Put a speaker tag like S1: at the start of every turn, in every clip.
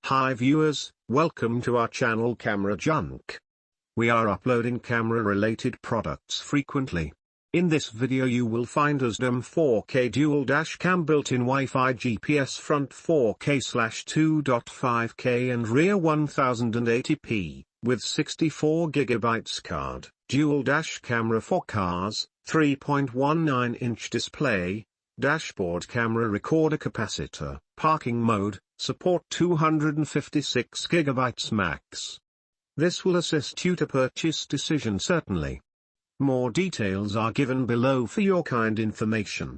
S1: Hi viewers, welcome to our channel Camera Junc. We are uploading camera-related products frequently. In this video you will find AZDOME 4K dual dash cam built-in Wi-Fi GPS front 4K/2.5K and rear 1080p, with 64GB card, dual dash camera for cars, 3.19-inch display, dashboard camera recorder capacitor, parking mode, support 256GB max. This will assist you to purchase decision certainly. More details are given below for your kind information.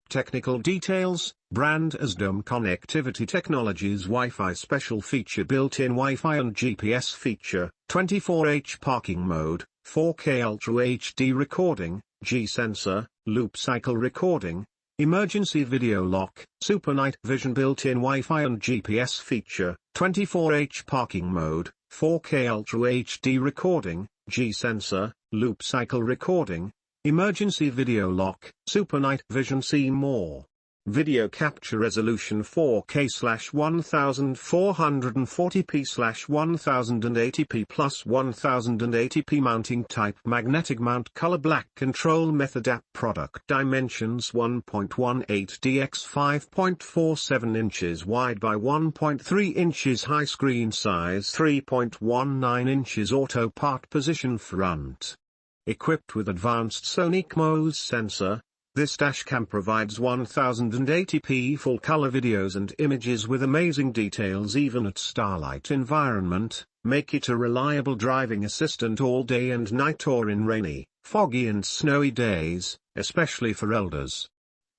S1: Technical details: brand AZDOME Connectivity Technologies Wi-Fi special feature built-in Wi-Fi and GPS feature, 24H parking mode, 4K Ultra HD recording, G sensor, loop cycle recording, emergency video lock, super night vision built-in Wi-Fi and GPS feature, 24H parking mode, 4K Ultra HD recording, G sensor, loop cycle recording, emergency video lock, super night vision. See more. Video capture resolution 4K/1440p/1080p plus 1080p mounting type magnetic mount color black control method app product dimensions 1.18 x 5.47 inches wide by 1.3 inches high screen size 3.19 inches auto part position front. Equipped with advanced Sonic MOS sensor, this dashcam provides 1080p full-color videos and images with amazing details even at starlight environment, make it a reliable driving assistant all day and night or in rainy, foggy and snowy days, especially for elders.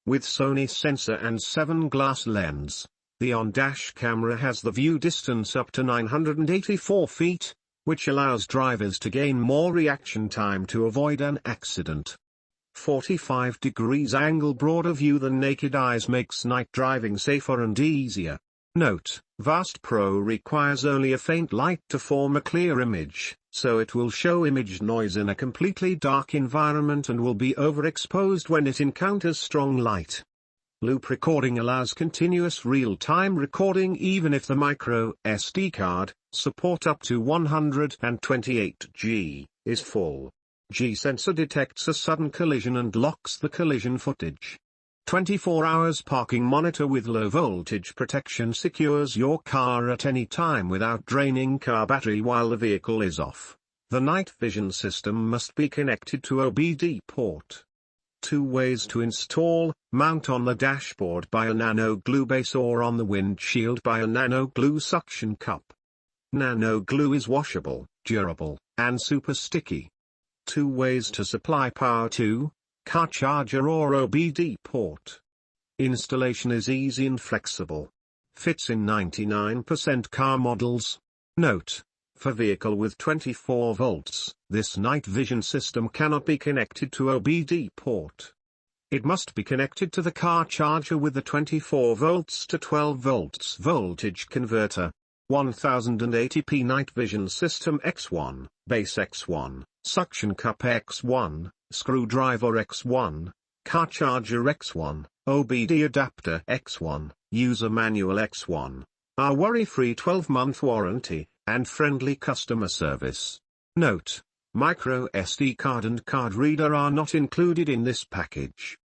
S1: With Sony sensor and 7-glass lens, the on-dash camera has the view distance up to 984 feet, which allows drivers to gain more reaction time to avoid an accident. 45 degrees angle broader view than naked eyes makes night driving safer and easier. Note: Vast Pro requires only a faint light to form a clear image, so it will show image noise in a completely dark environment and will be overexposed when it encounters strong light. Loop recording allows continuous real-time recording even if the micro SD card, support up to 128G, is full. G sensor detects a sudden collision and locks the collision footage. 24 hours parking monitor with low voltage protection secures your car at any time without draining car battery while the vehicle is off. The night vision system must be connected to OBD port. 2 ways to install: mount on the dashboard by a nano glue base or on the windshield by a nano glue suction cup. Nano glue is washable, durable, and super sticky. 2 ways to supply power to: car charger or OBD port. Installation is easy and flexible. Fits in 99% car models. Note: for vehicle with 24 volts, this night vision system cannot be connected to OBD port. It must be connected to the car charger with the 24 volts to 12 volts voltage converter. 1080p night vision system X1, base X1, suction cup X1, screwdriver X1, car charger X1, OBD adapter X1, user manual X1. Our worry-free 12-month warranty, and friendly customer service. Note: micro SD card and card reader are not included in this package.